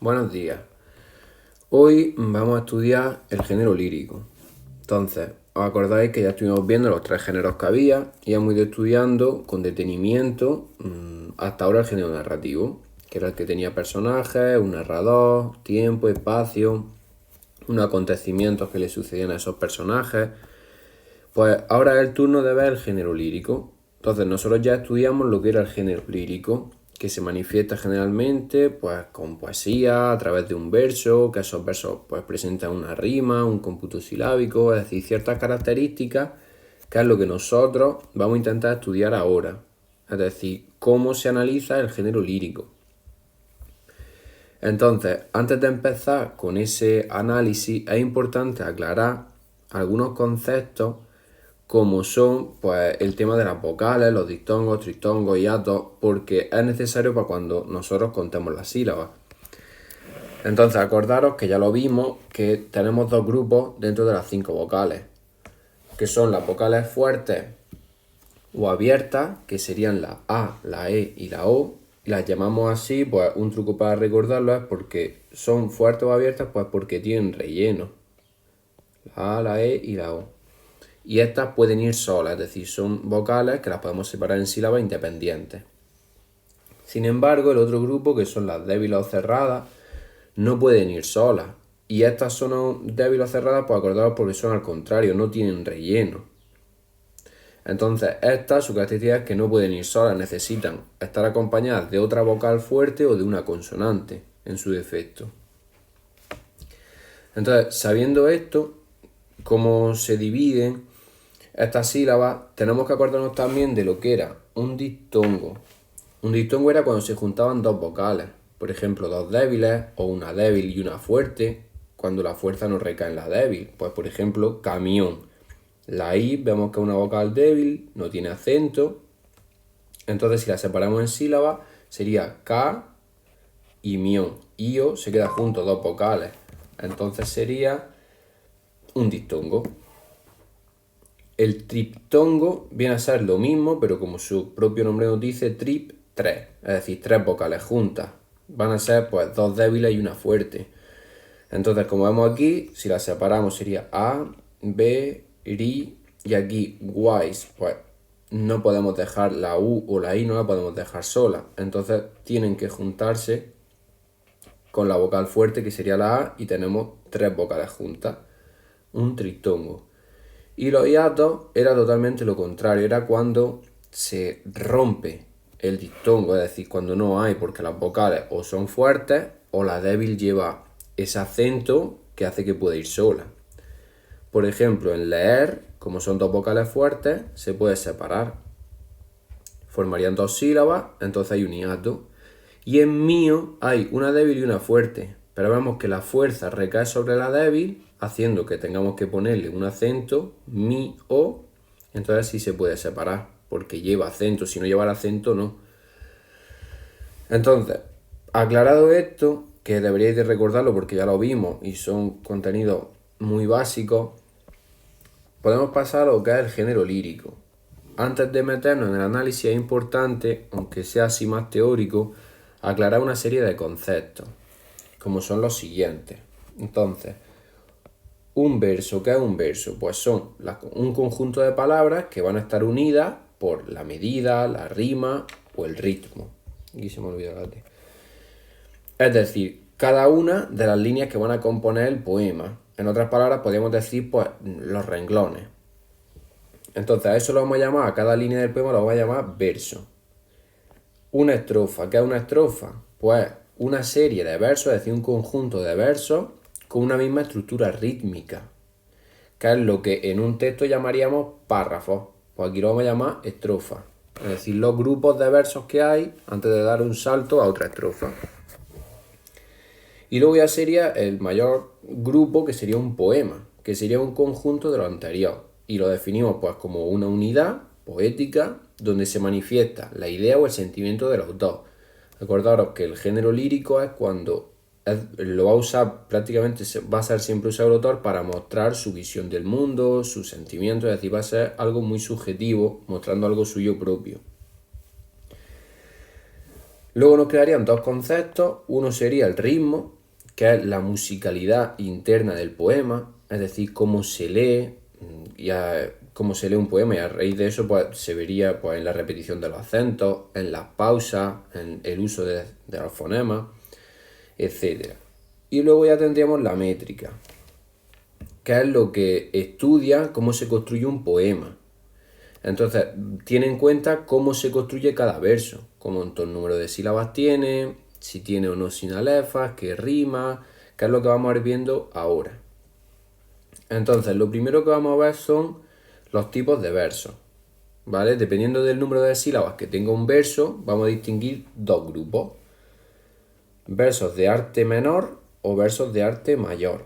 Buenos días. Hoy vamos a estudiar el género lírico. Entonces, os acordáis que ya estuvimos viendo los tres géneros que había y hemos ido estudiando con detenimiento hasta ahora el género narrativo, que era el que tenía personajes, un narrador, tiempo, espacio, unos acontecimientos que le sucedían a esos personajes. Pues ahora es el turno de ver el género lírico. Entonces, nosotros ya estudiamos lo que era el género lírico, que se manifiesta generalmente pues con poesía, a través de un verso, que esos versos pues presentan una rima, un cómputo silábico, es decir, ciertas características que es lo que nosotros vamos a intentar estudiar ahora. Es decir, cómo se analiza el género lírico. Entonces, antes de empezar con ese análisis, es importante aclarar algunos conceptos como son pues, el tema de las vocales, los diptongos, triptongos, hiatos, porque es necesario para cuando nosotros contemos las sílabas. Entonces, acordaros que ya lo vimos, que tenemos dos grupos dentro de las 5 vocales, que son las vocales fuertes o abiertas, que serían la A, la E y la O. Las llamamos así, pues un truco para recordarlo es porque son fuertes o abiertas, pues porque tienen relleno. La A, la E y la O. Y estas pueden ir solas, es decir, son vocales que las podemos separar en sílabas independientes. Sin embargo, el otro grupo, que son las débiles o cerradas, no pueden ir solas. Y estas son débiles o cerradas, pues acordaros porque son al contrario, no tienen relleno. Entonces, estas, su característica es que no pueden ir solas, necesitan estar acompañadas de otra vocal fuerte o de una consonante, en su defecto. Entonces, sabiendo esto, cómo se dividen estas sílabas, tenemos que acordarnos también de lo que era un diptongo. Un diptongo era cuando se juntaban dos vocales, por ejemplo, dos débiles o una débil y una fuerte, cuando la fuerza no recae en la débil. Pues, por ejemplo, camión. La I vemos que es una vocal débil, no tiene acento. Entonces, si la separamos en sílabas, sería K y mión. IO se queda junto, dos vocales. Entonces sería un diptongo. El triptongo viene a ser lo mismo, pero como su propio nombre nos dice, trip, 3. Es decir, 3 vocales juntas. Van a ser pues 2 débiles y una fuerte. Entonces, como vemos aquí, si las separamos sería A, B, RI y aquí wise. Pues no podemos dejar la U o la I, no la podemos dejar sola. Entonces tienen que juntarse con la vocal fuerte que sería la A y tenemos 3 vocales juntas. Un triptongo. Y los hiatos era totalmente lo contrario, era cuando se rompe el diptongo, es decir, cuando no hay, porque las vocales o son fuertes o la débil lleva ese acento que hace que pueda ir sola. Por ejemplo, en leer, como son dos vocales fuertes, se puede separar. Formarían dos sílabas, entonces hay un hiato. Y en mío hay una débil y una fuerte, pero vemos que la fuerza recae sobre la débil, haciendo que tengamos que ponerle un acento, mi, o, entonces sí se puede separar, porque lleva acento, si no lleva el acento no. Entonces, aclarado esto, que deberíais de recordarlo porque ya lo vimos y son contenidos muy básicos, podemos pasar a lo que es el género lírico. Antes de meternos en el análisis es importante, aunque sea así más teórico, aclarar una serie de conceptos, como son los siguientes. Entonces, un verso, ¿qué es un verso? Pues son un conjunto de palabras que van a estar unidas por la medida, la rima o el ritmo. Aquí se me olvidó la T. Es decir, cada una de las líneas que van a componer el poema. En otras palabras, podríamos decir pues los renglones. Entonces, a eso lo vamos a llamar, a cada línea del poema lo vamos a llamar verso. Una estrofa, ¿qué es una estrofa? Pues una serie de versos, es decir, un conjunto de versos con una misma estructura rítmica, que es lo que en un texto llamaríamos párrafos. Pues aquí lo vamos a llamar estrofa, es decir, los grupos de versos que hay antes de dar un salto a otra estrofa. Y luego ya sería el mayor grupo, que sería un poema, que sería un conjunto de lo anterior. Y lo definimos pues como una unidad poética donde se manifiesta la idea o el sentimiento del autor. Acordaros que el género lírico es cuando lo va a usar, prácticamente va a ser siempre usado el autor para mostrar su visión del mundo, sus sentimientos, es decir, va a ser algo muy subjetivo, mostrando algo suyo propio. Luego nos quedarían dos conceptos. Uno sería el ritmo, que es la musicalidad interna del poema, es decir, cómo se lee, cómo se lee un poema, y a raíz de eso pues, se vería pues, en la repetición de los acentos, en las pausas, en el uso de los fonemas, etc. Y luego ya tendríamos la métrica, que es lo que estudia cómo se construye un poema. Entonces, tiene en cuenta cómo se construye cada verso, cuánto número de sílabas tiene, si tiene o no sinalefas, qué rima, que es lo que vamos a ir viendo ahora. Entonces, lo primero que vamos a ver son los tipos de versos, ¿vale? Dependiendo del número de sílabas que tenga un verso, vamos a distinguir dos grupos: versos de arte menor o versos de arte mayor.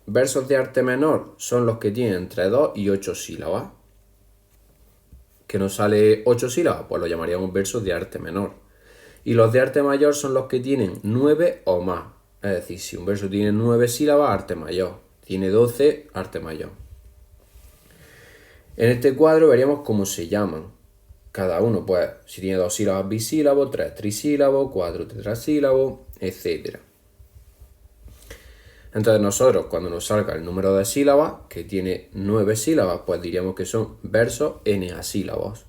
Versos de arte menor son los que tienen entre 2 y 8 sílabas. Que nos sale 8 sílabas, pues lo llamaríamos versos de arte menor. Y los de arte mayor son los que tienen 9 o más. Es decir, si un verso tiene 9 sílabas, arte mayor. Tiene 12, arte mayor. En este cuadro veríamos cómo se llaman. Cada uno, pues, si tiene 2 sílabas, bisílabo, 3 trisílabos, 4 tetrasílabos, etc. Entonces nosotros, cuando nos salga el número de sílabas, que tiene 9 sílabas, pues diríamos que son versos eneasílabos.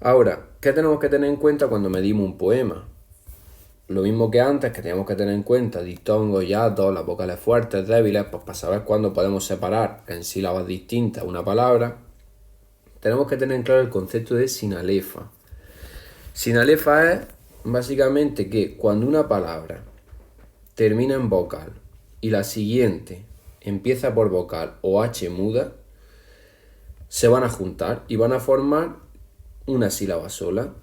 Ahora, ¿qué tenemos que tener en cuenta cuando medimos un poema? Lo mismo que antes, que teníamos que tener en cuenta diptongos, hiatos, las vocales fuertes, débiles, pues para saber cuándo podemos separar en sílabas distintas una palabra, tenemos que tener en claro el concepto de sinalefa. Sinalefa es básicamente que cuando una palabra termina en vocal y la siguiente empieza por vocal o H muda, se van a juntar y van a formar una sílaba sola.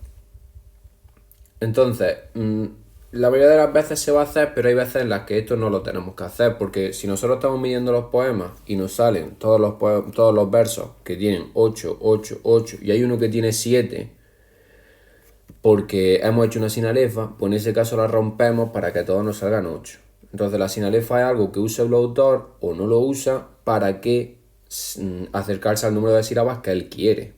Entonces, la mayoría de las veces se va a hacer, pero hay veces en las que esto no lo tenemos que hacer, porque si nosotros estamos midiendo los poemas y nos salen todos los versos que tienen 8, 8, 8 y hay uno que tiene 7, porque hemos hecho una sinalefa, pues en ese caso la rompemos para que todos nos salgan 8. Entonces la sinalefa es algo que usa el autor o no lo usa para que acercarse al número de sílabas que él quiere.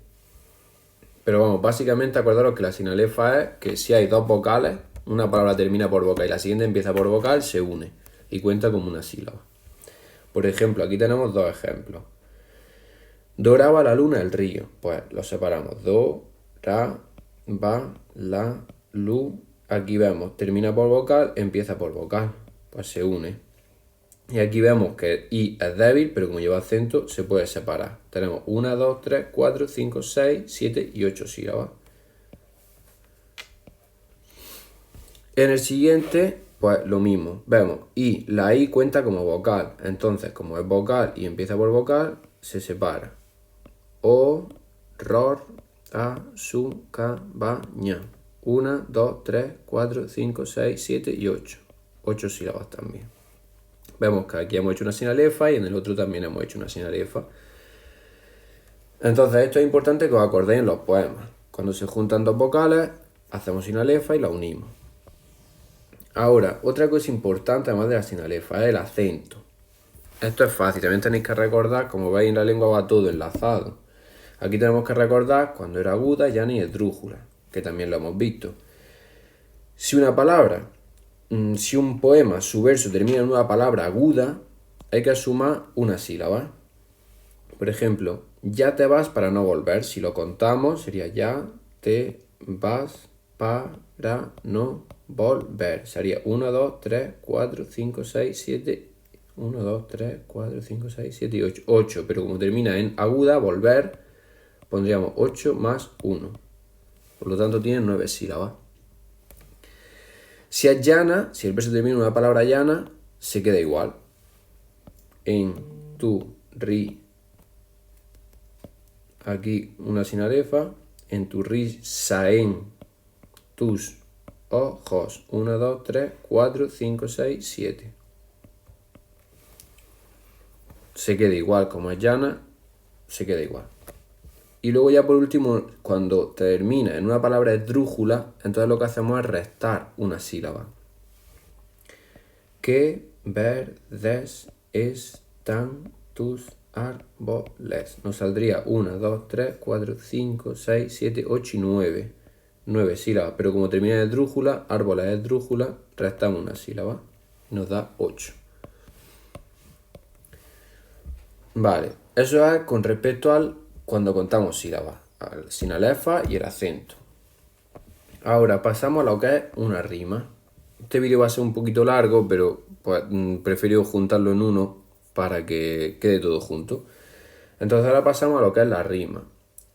Pero vamos, básicamente acordaros que la sinalefa es que si hay dos vocales, una palabra termina por vocal y la siguiente empieza por vocal, se une y cuenta como una sílaba. Por ejemplo, aquí tenemos dos ejemplos. Doraba la luna el río. Pues lo separamos. Do, ra, ba, la, lu. Aquí vemos, termina por vocal, empieza por vocal. Pues se une. Y aquí vemos que I es débil, pero como lleva acento, se puede separar. Tenemos 1, 2, 3, 4, 5, 6, 7 y 8 sílabas. En el siguiente, pues lo mismo. Vemos I, la I cuenta como vocal. Entonces, como es vocal y empieza por vocal, se separa. O, ror, a, su, ca, ba, ña. 1, 2, 3, 4, 5, 6, 7 y 8. 8 sílabas también. Vemos que aquí hemos hecho una sinalefa y en el otro también hemos hecho una sinalefa. Entonces esto es importante que os acordéis en los poemas. Cuando se juntan dos vocales, hacemos sinalefa y la unimos. Ahora, otra cosa importante además de la sinalefa es el acento. Esto es fácil, también tenéis que recordar, como veis en la lengua va todo enlazado. Aquí tenemos que recordar cuando era aguda, llana y esdrújula, que también lo hemos visto. Si un poema, su verso termina en una palabra aguda, hay que sumar una sílaba. Por ejemplo, ya te vas para no volver. Si lo contamos, sería ya te vas para no volver. Sería 1, 2, 3, 4, 5, 6, 7. 1, 2, 3, 4, 5, 6, 7 y 8. 8, pero como termina en aguda, volver, pondríamos 8 más 1. Por lo tanto, tiene 9 sílabas. Si es llana, si el verso termina en una palabra llana, se queda igual. En, tu, ri. Aquí una sinalefa. En tu risa, en tus ojos. 1, 2, 3, 4, 5, 6, 7. Se queda igual, como es llana, se queda igual. Y luego ya por último, cuando termina en una palabra esdrújula, entonces lo que hacemos es restar una sílaba. ¿Qué verdes están tus árboles? Nos saldría 1, 2, 3, 4, 5, 6, 7, 8 y 9. 9 sílabas. Pero como termina en esdrújula, árboles esdrújula, restamos una sílaba. Nos da 8. Vale, eso es con respecto al cuando contamos sílabas, al sinalefa y el acento. Ahora pasamos a lo que es una rima. Este vídeo va a ser un poquito largo, pero pues, prefiero juntarlo en uno para que quede todo junto. Entonces ahora pasamos a lo que es la rima.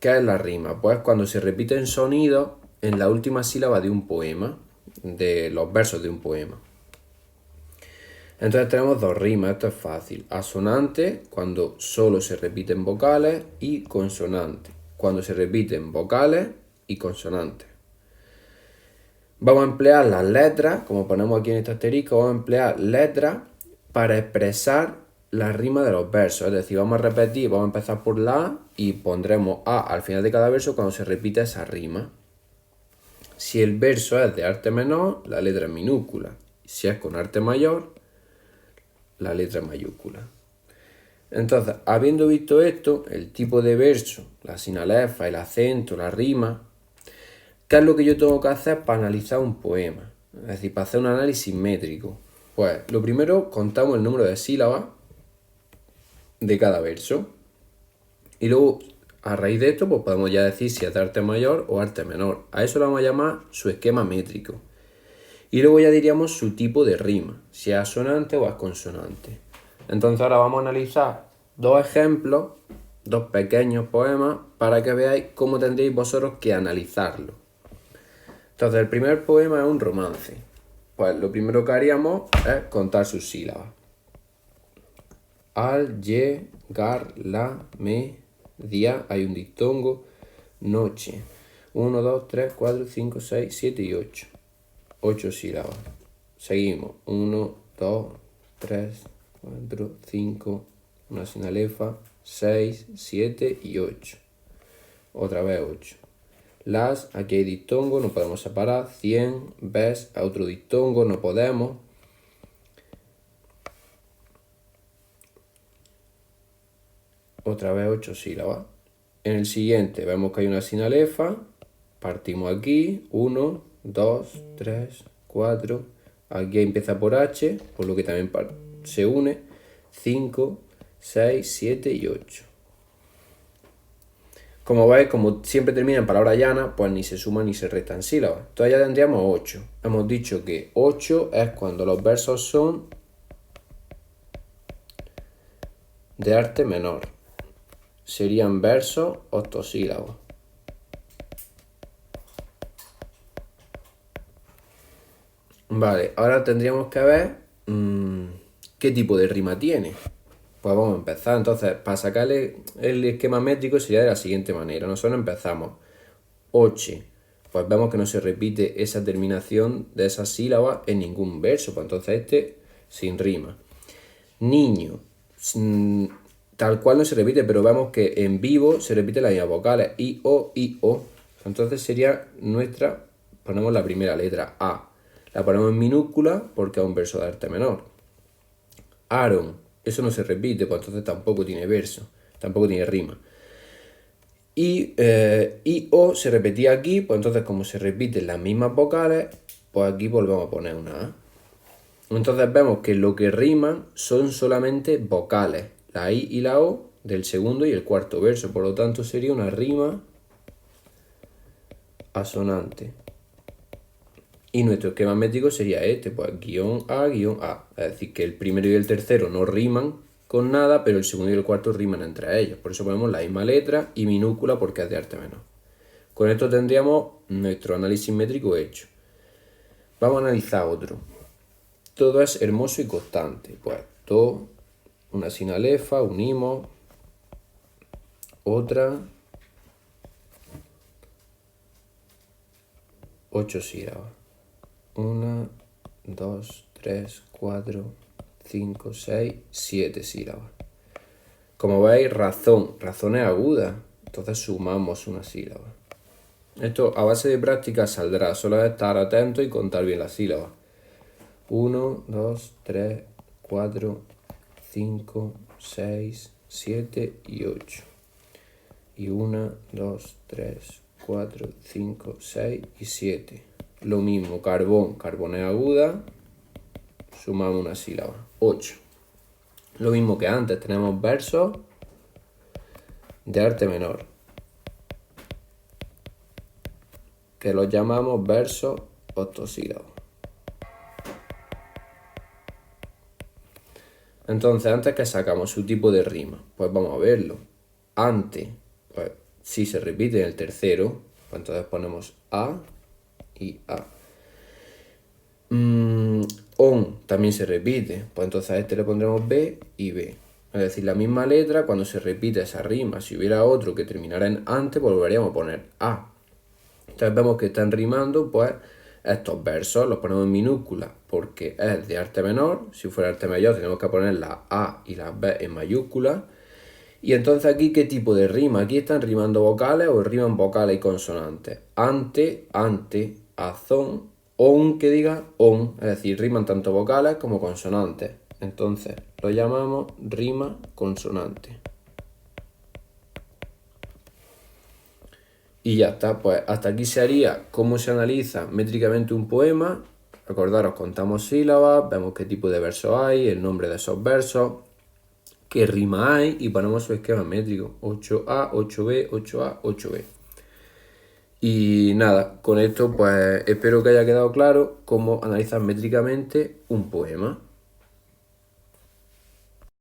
¿Qué es la rima? Pues cuando se repiten sonidos en la última sílaba de un poema, de los versos de un poema. Entonces tenemos dos rimas, esto es fácil. Asonante, cuando solo se repiten vocales, y consonante, cuando se repiten vocales y consonantes. Vamos a emplear las letras, como ponemos aquí en este asterisco, vamos a emplear letras para expresar la rima de los versos. Es decir, vamos a repetir, vamos a empezar por la A y pondremos A al final de cada verso cuando se repite esa rima. Si el verso es de arte menor, la letra es minúscula. Si es con arte mayor, la letra es mayúscula. Entonces, habiendo visto esto, el tipo de verso, la sinalefa, el acento, la rima, ¿qué es lo que yo tengo que hacer para analizar un poema? Es decir, para hacer un análisis métrico. Pues lo primero, contamos el número de sílabas de cada verso. Y luego, a raíz de esto, pues podemos ya decir si es de arte mayor o arte menor. A eso lo vamos a llamar su esquema métrico. Y luego ya diríamos su tipo de rima, si es asonante o es consonante. Entonces ahora vamos a analizar dos ejemplos, dos pequeños poemas, para que veáis cómo tendréis vosotros que analizarlo. Entonces el primer poema es un romance. Pues lo primero que haríamos es contar sus sílabas. Al llegar la media, hay un diptongo, noche. 1, 2, 3, 4, 5, 6, 7 y 8. 8 sílabas. Seguimos. 1, 2, 3, 4, 5, una sinalefa, 6, 7 y 8. Otra vez 8. Las, aquí hay diptongo, no podemos separar. 100, ves, a otro diptongo, no podemos. Otra vez 8 sílabas. En el siguiente vemos que hay una sinalefa. Partimos aquí. 1, 2, 3, 4. Aquí empieza por H, por lo que también se une. 5, 6, 7 y 8. Como veis, como siempre termina en palabra llana, pues ni se suman ni se restan sílabas. Entonces ya tendríamos 8. Hemos dicho que 8 es cuando los versos son de arte menor. Serían versos octosílabos. Vale, ahora tendríamos que ver qué tipo de rima tiene. Pues vamos a empezar. Entonces, para sacarle el esquema métrico sería de la siguiente manera. Nosotros empezamos 8. Pues vemos que no se repite esa terminación de esa sílaba en ningún verso. Pues entonces este sin rima. Niño. Tal cual no se repite, pero vemos que en vivo se repiten las mismas vocales. I, O, I, O. Entonces sería nuestra, ponemos la primera letra, A. La ponemos en minúscula porque es un verso de arte menor. Aaron, eso no se repite, pues entonces tampoco tiene verso, tampoco tiene rima. Y O se repetía aquí, pues entonces como se repiten las mismas vocales, pues aquí volvemos a poner una A. Entonces vemos que lo que riman son solamente vocales, la I y la O del segundo y el cuarto verso, por lo tanto sería una rima asonante. Y nuestro esquema métrico sería este, pues guión A, guión A. Es decir, que el primero y el tercero no riman con nada, pero el segundo y el cuarto riman entre ellos. Por eso ponemos la misma letra y minúscula porque es de arte menor. Con esto tendríamos nuestro análisis métrico hecho. Vamos a analizar otro. Todo es hermoso y constante. Pues todo, una sinalefa, unimos. Otra. 8 sílabas. 1, 2, 3, 4, 5, 6, 7 sílabas. Como veis, razón es aguda, entonces sumamos una sílaba. Esto a base de práctica saldrá, solo es estar atento y contar bien las sílabas. 1, 2, 3, 4, 5, 6, 7 y 8. Y 1, 2, 3, 4, 5, 6 y 7. Lo mismo, carbón, carbones aguda, sumamos una sílaba, 8. Lo mismo que antes, tenemos versos de arte menor, que los llamamos versos octosílabos. Entonces, antes que sacamos su tipo de rima, pues vamos a verlo. Antes, pues si se repite en el tercero, pues entonces ponemos A y A. On también se repite, pues entonces a este le pondremos B y B. Es decir, la misma letra, cuando se repite esa rima, si hubiera otro que terminara en ante, pues volveríamos a poner A. Entonces vemos que están rimando, pues estos versos los ponemos en minúscula porque es de arte menor. Si fuera arte mayor tenemos que poner la A y la B en mayúscula. Y entonces aquí, ¿qué tipo de rima? Aquí están rimando vocales o riman vocales y consonantes. Ante, azón, on, que diga on. Es decir, riman tanto vocales como consonantes. Entonces lo llamamos rima consonante. Y ya está, pues hasta aquí se haría cómo se analiza métricamente un poema. Recordaros, contamos sílabas, vemos qué tipo de versos hay, el nombre de esos versos, qué rima hay y ponemos su esquema métrico, 8A, 8B, 8A, 8B. Y nada, con esto pues espero que haya quedado claro cómo analizar métricamente un poema.